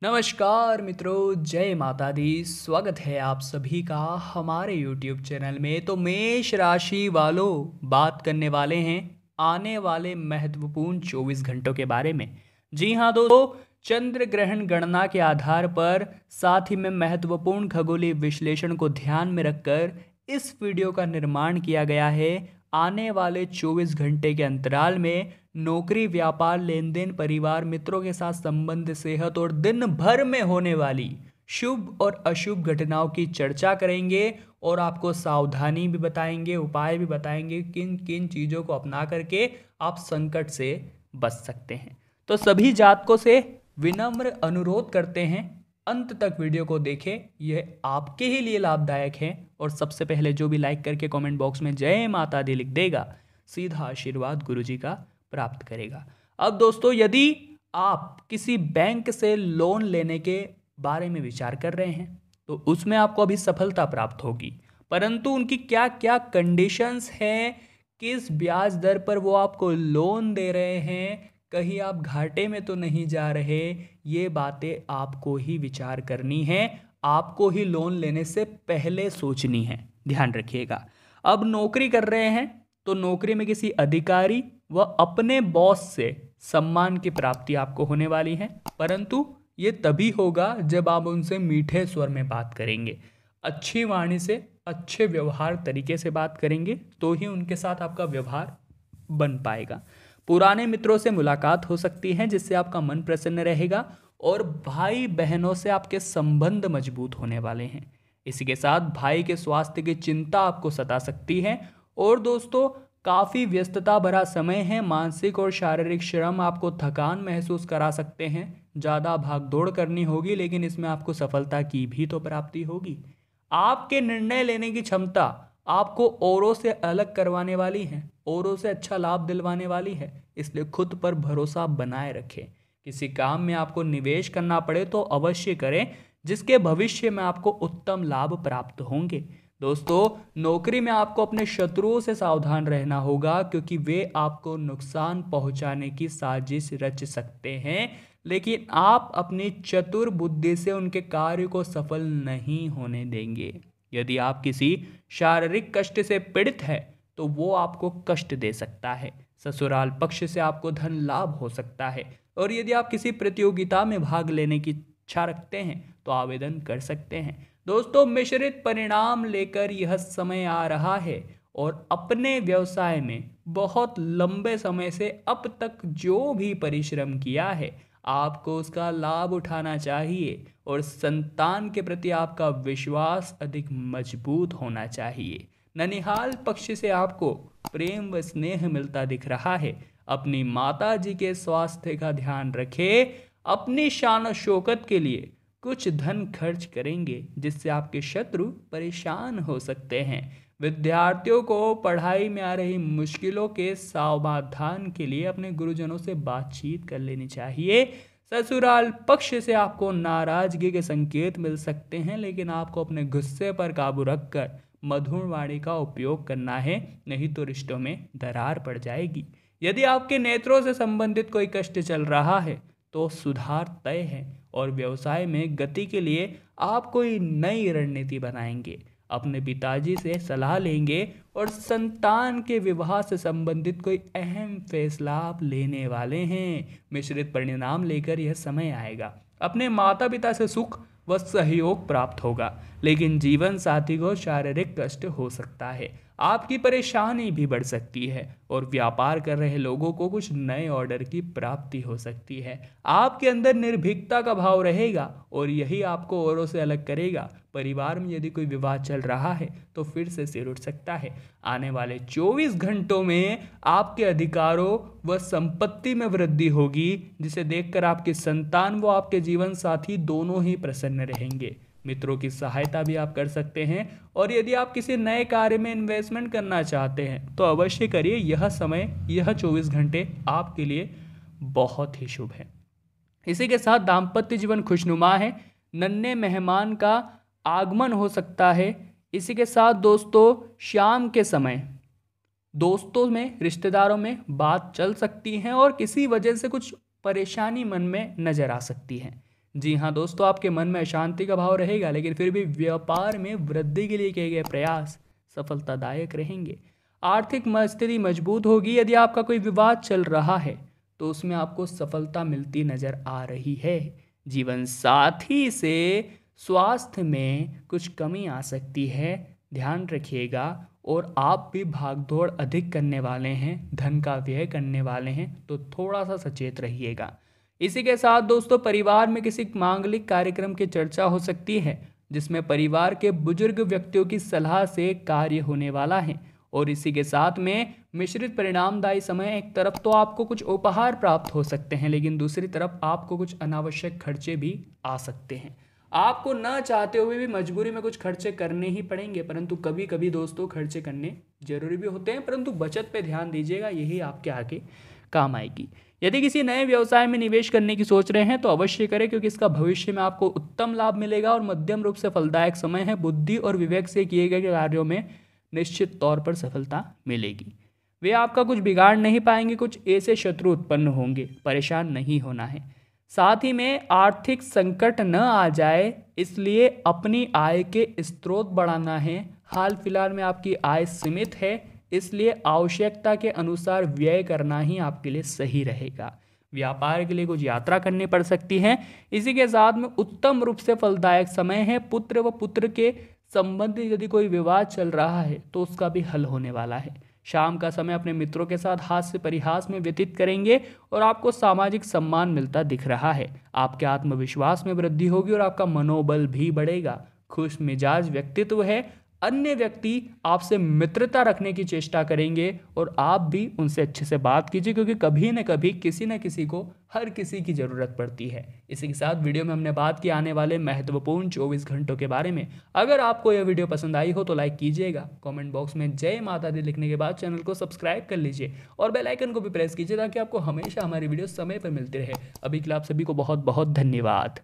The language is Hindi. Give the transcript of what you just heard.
नमस्कार मित्रों, जय माता दी। स्वागत है आप सभी का हमारे YouTube चैनल में। तो मेष राशि वालों, बात करने वाले हैं आने वाले महत्वपूर्ण 24 घंटों के बारे में। जी हाँ दोस्तों, चंद्र ग्रहण गणना के आधार पर साथ ही में महत्वपूर्ण खगोलीय विश्लेषण को ध्यान में रखकर इस वीडियो का निर्माण किया गया है। आने वाले 24 घंटे के अंतराल में नौकरी, व्यापार, लेन देन, परिवार, मित्रों के साथ संबंध, सेहत और दिन भर में होने वाली शुभ और अशुभ घटनाओं की चर्चा करेंगे और आपको सावधानी भी बताएंगे, उपाय भी बताएंगे किन किन चीज़ों को अपना करके आप संकट से बच सकते हैं। तो सभी जातकों से विनम्र अनुरोध करते हैं, अंत तक वीडियो को देखें, यह आपके ही लिए लाभदायक है। और सबसे पहले जो भी लाइक करके कमेंट बॉक्स में जय माता दी लिख देगा, सीधा आशीर्वाद गुरुजी का प्राप्त करेगा। अब दोस्तों, यदि आप किसी बैंक से लोन लेने के बारे में विचार कर रहे हैं तो उसमें आपको अभी सफलता प्राप्त होगी, परंतु उनकी क्या क्या कंडीशंस हैं, किस ब्याज दर पर वो आपको लोन दे रहे हैं, कहीं आप घाटे में तो नहीं जा रहे, ये बातें आपको ही विचार करनी है, आपको ही लोन लेने से पहले सोचनी है। ध्यान रखिएगा। अब नौकरी कर रहे हैं तो नौकरी में किसी अधिकारी व अपने बॉस से सम्मान की प्राप्ति आपको होने वाली है, परंतु ये तभी होगा जब आप उनसे मीठे स्वर में बात करेंगे, अच्छी वाणी से, अच्छे व्यवहार तरीके से बात करेंगे तो ही उनके साथ आपका व्यवहार बन पाएगा। पुराने मित्रों से मुलाकात हो सकती है जिससे आपका मन प्रसन्न रहेगा और भाई बहनों से आपके संबंध मजबूत होने वाले हैं। इसी के साथ भाई के स्वास्थ्य की चिंता आपको सता सकती है। और दोस्तों, काफ़ी व्यस्तता भरा समय है, मानसिक और शारीरिक श्रम आपको थकान महसूस करा सकते हैं, ज़्यादा भागदौड़ करनी होगी, लेकिन इसमें आपको सफलता की भी तो प्राप्ति होगी। आपके निर्णय लेने की क्षमता आपको औरों से अलग करवाने वाली है, औरों से अच्छा लाभ दिलवाने वाली है, इसलिए खुद पर भरोसा बनाए रखें। किसी काम में आपको निवेश करना पड़े तो अवश्य करें, जिसके भविष्य में आपको उत्तम लाभ प्राप्त होंगे। दोस्तों, नौकरी में आपको अपने शत्रुओं से सावधान रहना होगा, क्योंकि वे आपको नुकसान पहुंचाने की साजिश रच सकते हैं, लेकिन आप अपनी चतुर बुद्धि से उनके कार्य को सफल नहीं होने देंगे। यदि आप किसी शारीरिक कष्ट से पीड़ित है तो वो आपको कष्ट दे सकता है। ससुराल पक्ष से आपको धन लाभ हो सकता है। और यदि आप किसी प्रतियोगिता में भाग लेने की इच्छा रखते हैं तो आवेदन कर सकते हैं। दोस्तों, मिश्रित परिणाम लेकर यह समय आ रहा है और अपने व्यवसाय में बहुत लंबे समय से अब तक जो भी परिश्रम किया है आपको उसका लाभ उठाना चाहिए और संतान के प्रति आपका विश्वास अधिक मजबूत होना चाहिए। ननिहाल पक्ष से आपको प्रेम व स्नेह मिलता दिख रहा है। अपनी माता जी के स्वास्थ्य का ध्यान रखें। अपनी शान और शौकत के लिए कुछ धन खर्च करेंगे जिससे आपके शत्रु परेशान हो सकते हैं। विद्यार्थियों को पढ़ाई में आ रही मुश्किलों के समाधान के लिए अपने गुरुजनों से बातचीत कर लेनी चाहिए। ससुराल पक्ष से आपको नाराजगी के संकेत मिल सकते हैं, लेकिन आपको अपने गुस्से पर काबू रखकर मधुर वाणी का उपयोग करना है, नहीं तो रिश्तों में दरार पड़ जाएगी। यदि आपके नेत्रों से संबंधित कोई कष्ट चल रहा है तो सुधार तय है और व्यवसाय में गति के लिए आप कोई नई रणनीति बनाएंगे, अपने पिताजी से सलाह लेंगे और संतान के विवाह से संबंधित कोई अहम फैसला आप लेने वाले हैं। मिश्रित परिणाम लेकर यह समय आएगा। अपने माता पिता से सुख व सहयोग प्राप्त होगा, लेकिन जीवन साथी को शारीरिक कष्ट हो सकता है। आपकी परेशानी भी बढ़ सकती है और व्यापार कर रहे लोगों को कुछ नए ऑर्डर की प्राप्ति हो सकती है। आपके अंदर निर्भीकता का भाव रहेगा और यही आपको औरों से अलग करेगा। परिवार में यदि कोई विवाद चल रहा है तो फिर से सिर उठ सकता है। आने वाले 24 घंटों में आपके अधिकारों व संपत्ति में वृद्धि होगी, जिसे देखकर आपकी संतान व आपके जीवन साथी दोनों ही प्रसन्न रहेंगे। मित्रों की सहायता भी आप कर सकते हैं और यदि आप किसी नए कार्य में इन्वेस्टमेंट करना चाहते हैं तो अवश्य करिए। यह समय, यह 24 घंटे आपके लिए बहुत ही शुभ है। इसी के साथ दाम्पत्य जीवन खुशनुमा है। नन्हे मेहमान का आगमन हो सकता है। इसी के साथ दोस्तों, शाम के समय दोस्तों में, रिश्तेदारों में बात चल सकती है और किसी वजह से कुछ परेशानी मन में नजर आ सकती है। जी हाँ दोस्तों, आपके मन में अशांति का भाव रहेगा, लेकिन फिर भी व्यापार में वृद्धि के लिए किए गए प्रयास सफलतादायक रहेंगे। आर्थिक स्थिति मजबूत होगी। यदि आपका कोई विवाद चल रहा है तो उसमें आपको सफलता मिलती नजर आ रही है। जीवन साथी से स्वास्थ्य में कुछ कमी आ सकती है, ध्यान रखिएगा। और आप भी भागदौड़ अधिक करने वाले हैं, धन का व्यय करने वाले हैं, तो थोड़ा सा सचेत रहिएगा। इसी के साथ दोस्तों, परिवार में किसी मांगलिक कार्यक्रम की चर्चा हो सकती है, जिसमें परिवार के बुजुर्ग व्यक्तियों की सलाह से कार्य होने वाला है। और इसी के साथ में मिश्रित परिणामदायी समय। एक तरफ तो आपको कुछ उपहार प्राप्त हो सकते हैं, लेकिन दूसरी तरफ आपको कुछ अनावश्यक खर्चे भी आ सकते हैं। आपको ना चाहते हुए भी मजबूरी में कुछ खर्चे करने ही पड़ेंगे, परंतु कभी कभी दोस्तों खर्चे करने जरूरी भी होते हैं, परंतु बचत पे ध्यान दीजिएगा, यही आपके आगे काम आएगी। यदि किसी नए व्यवसाय में निवेश करने की सोच रहे हैं तो अवश्य करें, क्योंकि इसका भविष्य में आपको उत्तम लाभ मिलेगा और मध्यम रूप से फलदायक समय है। बुद्धि और विवेक से किए गए कार्यों में निश्चित तौर पर सफलता मिलेगी। वे आपका कुछ बिगाड़ नहीं पाएंगे, कुछ ऐसे शत्रु उत्पन्न होंगे, परेशान नहीं होना है। साथ ही में आर्थिक संकट न आ जाए, इसलिए अपनी आय के स्रोत बढ़ाना है। हाल फिलहाल में आपकी आय सीमित है, इसलिए आवश्यकता के अनुसार व्यय करना ही आपके लिए सही रहेगा। व्यापार के लिए कुछ यात्रा करनी पड़ सकती है। इसी के साथ में उत्तम रूप से फलदायक समय है। पुत्र व पुत्र के संबंधित यदि कोई विवाद चल रहा है तो उसका भी हल होने वाला है। शाम का समय अपने मित्रों के साथ हास्य परिहास में व्यतीत करेंगे और आपको सामाजिक सम्मान मिलता दिख रहा है। आपके आत्मविश्वास में वृद्धि होगी और आपका मनोबल भी बढ़ेगा। खुश मिजाज व्यक्तित्व है। अन्य व्यक्ति आपसे मित्रता रखने की चेष्टा करेंगे और आप भी उनसे अच्छे से बात कीजिए, क्योंकि कभी न कभी किसी न किसी को हर किसी की ज़रूरत पड़ती है। इसी के साथ वीडियो में हमने बात की आने वाले महत्वपूर्ण 24 घंटों के बारे में। अगर आपको यह वीडियो पसंद आई हो तो लाइक कीजिएगा, कमेंट बॉक्स में जय माता दी लिखने के बाद चैनल को सब्सक्राइब कर लीजिए और बेल आइकन को भी प्रेस कीजिए, ताकि आपको हमेशा हमारी वीडियो समय पर मिलती रहे। अभी के लिए आप सभी को बहुत बहुत धन्यवाद।